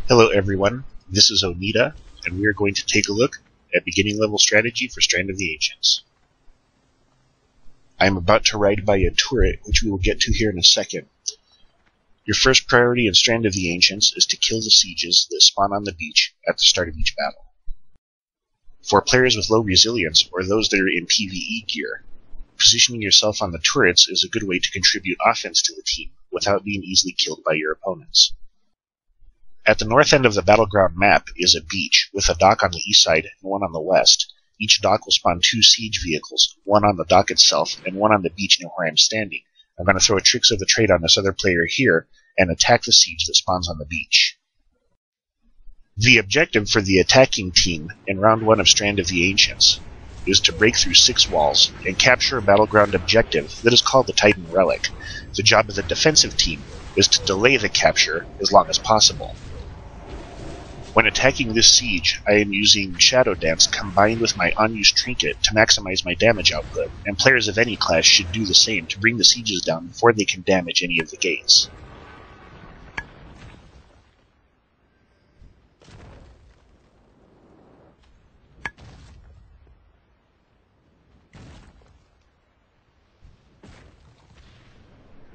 Hello everyone, this is Onita, and we are going to take a look at beginning level strategy for Strand of the Ancients. I am about to ride by a turret, which we will get to here in a second. Your first priority in Strand of the Ancients is to kill the sieges that spawn on the beach at the start of each battle. For players with low resilience, or those that are in PvE gear, positioning yourself on the turrets is a good way to contribute offense to the team without being easily killed by your opponents. At the north end of the Battleground map is a beach, with a dock on the east side and one on the west. Each dock will spawn 2 siege vehicles, one on the dock itself and one on the beach near where I'm standing. I'm going to throw a Tricks of the Trade on this other player here and attack the siege that spawns on the beach. The objective for the attacking team in round 1 of Strand of the Ancients is to break through 6 walls and capture a battleground objective that is called the Titan Relic. The job of the defensive team is to delay the capture as long as possible. When attacking this siege, I am using Shadow Dance combined with my unused trinket to maximize my damage output, and players of any class should do the same to bring the sieges down before they can damage any of the gates.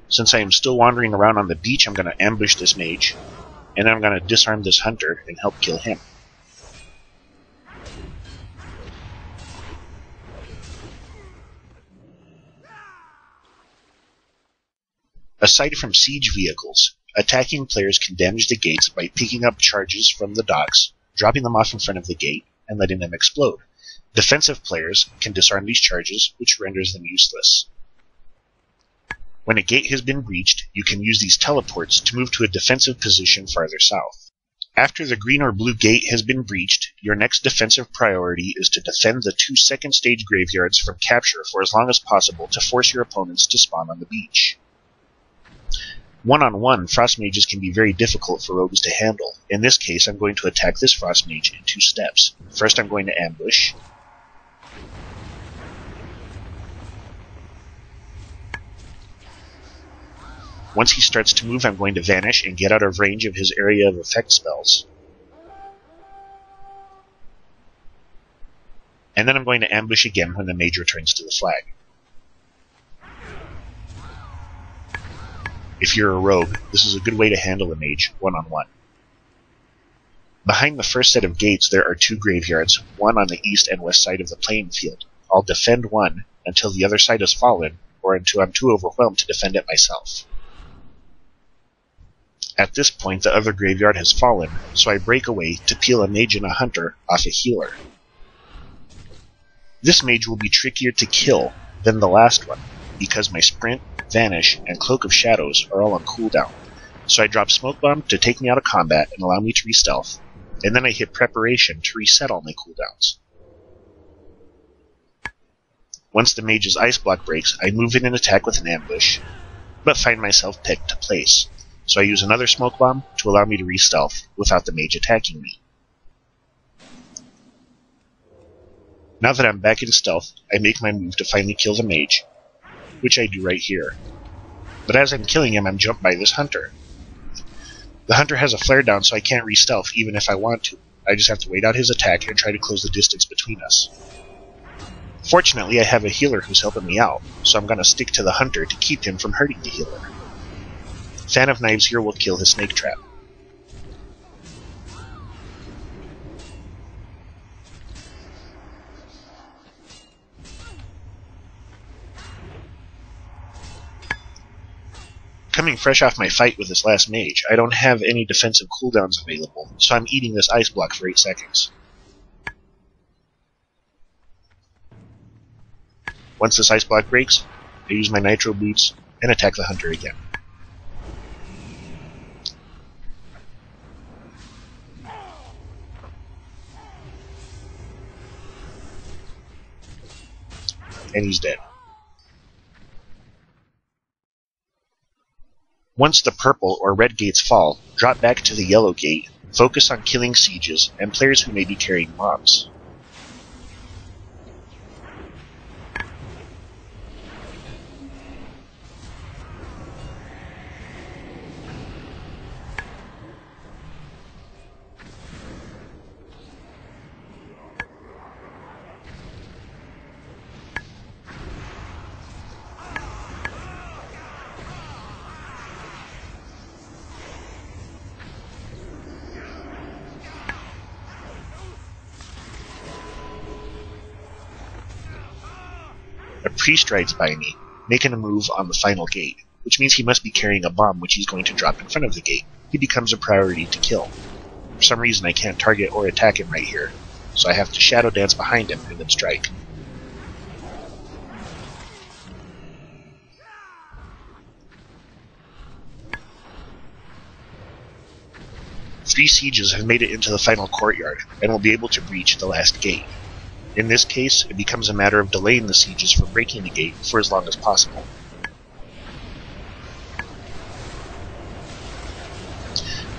Since I am still wandering around on the beach, I'm going to ambush this mage, and then I'm going to disarm this hunter and help kill him. Aside from siege vehicles, attacking players can damage the gates by picking up charges from the docks, dropping them off in front of the gate, and letting them explode. Defensive players can disarm these charges, which renders them useless. When a gate has been breached, you can use these teleports to move to a defensive position farther south. After the green or blue gate has been breached, your next defensive priority is to defend the 2 second stage graveyards from capture for as long as possible to force your opponents to spawn on the beach. One-on-one, Frost Mages can be very difficult for rogues to handle. In this case, I'm going to attack this Frost Mage in 2 steps. First, I'm going to ambush. Once he starts to move, I'm going to vanish and get out of range of his area of effect spells. And then I'm going to ambush again when the mage returns to the flag. If you're a rogue, this is a good way to handle a mage one-on-one. Behind the first set of gates there are 2 graveyards, one on the east and west side of the playing field. I'll defend one until the other side has fallen, or until I'm too overwhelmed to defend it myself. At this point, the other graveyard has fallen, so I break away to peel a mage and a hunter off a healer. This mage will be trickier to kill than the last one, because my sprint, vanish, and cloak of shadows are all on cooldown. So I drop smoke bomb to take me out of combat and allow me to re-stealth, and then I hit preparation to reset all my cooldowns. Once the mage's ice block breaks, I move in and attack with an ambush, but find myself picked to place. So I use another smoke bomb to allow me to re-stealth without the mage attacking me. Now that I'm back in stealth, I make my move to finally kill the mage, which I do right here. But as I'm killing him, I'm jumped by this hunter. The hunter has a flare down, so I can't re-stealth even if I want to. I just have to wait out his attack and try to close the distance between us. Fortunately, I have a healer who's helping me out, so I'm going to stick to the hunter to keep him from hurting the healer. Fan of Knives here will kill his snake trap. Coming fresh off my fight with this last mage, I don't have any defensive cooldowns available, so I'm eating this ice block for 8 seconds. Once this ice block breaks, I use my nitro boots and attack the hunter again. And he's dead. Once the purple or red gates fall, drop back to the yellow gate, focus on killing sieges and players who may be carrying mobs. A priest rides by me, making a move on the final gate, which means he must be carrying a bomb which he's going to drop in front of the gate. He becomes a priority to kill. For some reason I can't target or attack him right here, so I have to shadow dance behind him and then strike. Three sieges have made it into the final courtyard, and will be able to breach the last gate. In this case, it becomes a matter of delaying the sieges from breaking the gate for as long as possible.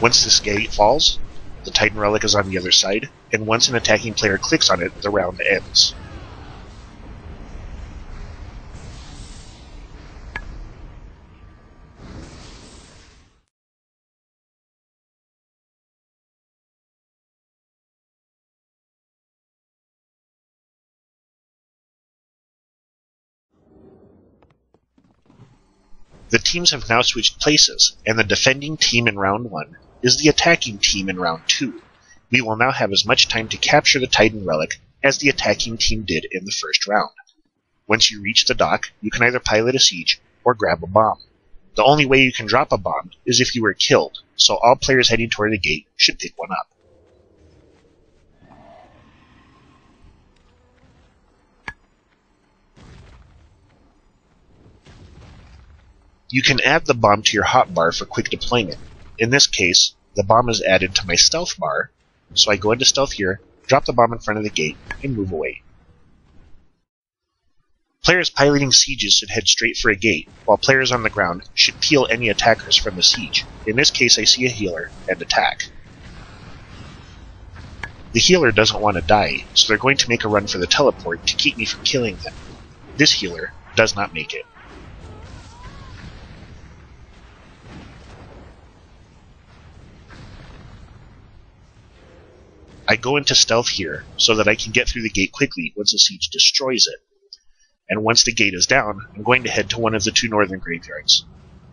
Once this gate falls, the Titan Relic is on the other side, and once an attacking player clicks on it, the round ends. The teams have now switched places, and the defending team in round 1 is the attacking team in round 2. We will now have as much time to capture the Titan Relic as the attacking team did in the first round. Once you reach the dock, you can either pilot a siege or grab a bomb. The only way you can drop a bomb is if you were killed, so all players heading toward the gate should pick one up. You can add the bomb to your hotbar for quick deployment. In this case, the bomb is added to my stealth bar, so I go into stealth here, drop the bomb in front of the gate, and move away. Players piloting sieges should head straight for a gate, while players on the ground should peel any attackers from the siege. In this case, I see a healer and attack. The healer doesn't want to die, so they're going to make a run for the teleport to keep me from killing them. This healer does not make it. I go into stealth here so that I can get through the gate quickly once the siege destroys it. And once the gate is down, I'm going to head to one of the 2 northern graveyards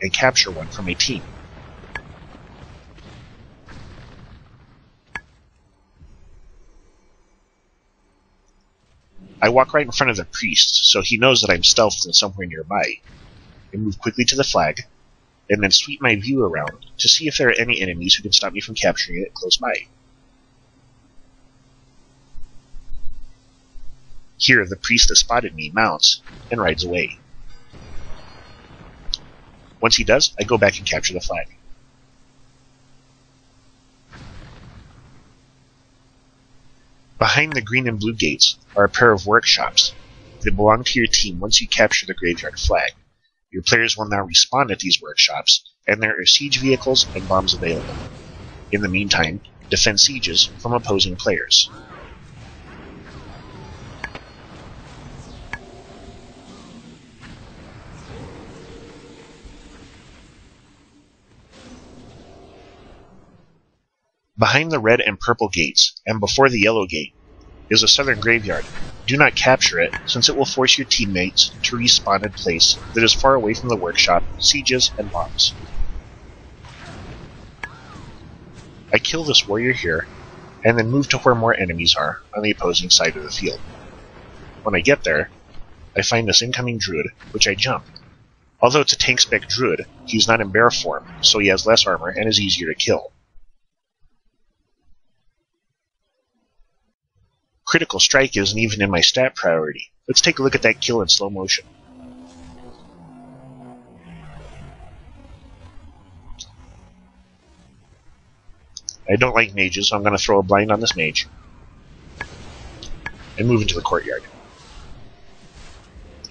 and capture one for my team. I walk right in front of the priest, so he knows that I'm stealthed and somewhere nearby. I move quickly to the flag, and then sweep my view around to see if there are any enemies who can stop me from capturing it close by. Here, the priest that spotted me mounts and rides away. Once he does, I go back and capture the flag. Behind the green and blue gates are a pair of workshops that belong to your team once you capture the graveyard flag. Your players will now respawn at these workshops, and there are siege vehicles and bombs available. In the meantime, defend sieges from opposing players. Behind the red and purple gates, and before the yellow gate, is a southern graveyard. Do not capture it, since it will force your teammates to respawn in a place that is far away from the workshop, sieges, and bombs. I kill this warrior here, and then move to where more enemies are on the opposing side of the field. When I get there, I find this incoming druid, which I jump. Although it's a tank spec druid, he's not in bear form, so he has less armor and is easier to kill. Critical strike isn't even in my stat priority. Let's take a look at that kill in slow motion. I don't like mages, so I'm going to throw a blind on this mage and move into the courtyard.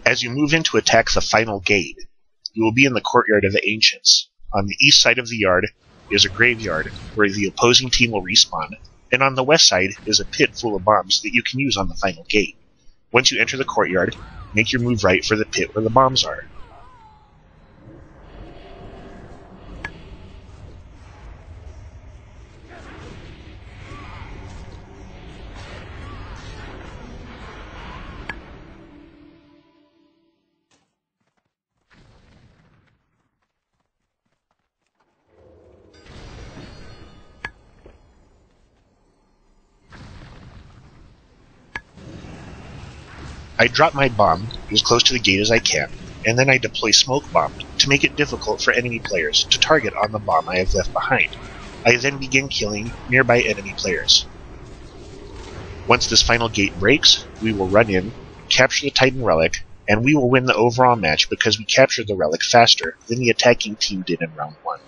As you move in to attack the final gate, you will be in the courtyard of the Ancients. On the east side of the yard is a graveyard where the opposing team will respawn, and on the west side is a pit full of bombs that you can use on the final gate. Once you enter the courtyard, make your move right for the pit where the bombs are. I drop my bomb as close to the gate as I can, and then I deploy smoke bomb to make it difficult for enemy players to target on the bomb I have left behind. I then begin killing nearby enemy players. Once this final gate breaks, we will run in, capture the Titan Relic, and we will win the overall match because we captured the relic faster than the attacking team did in round 1.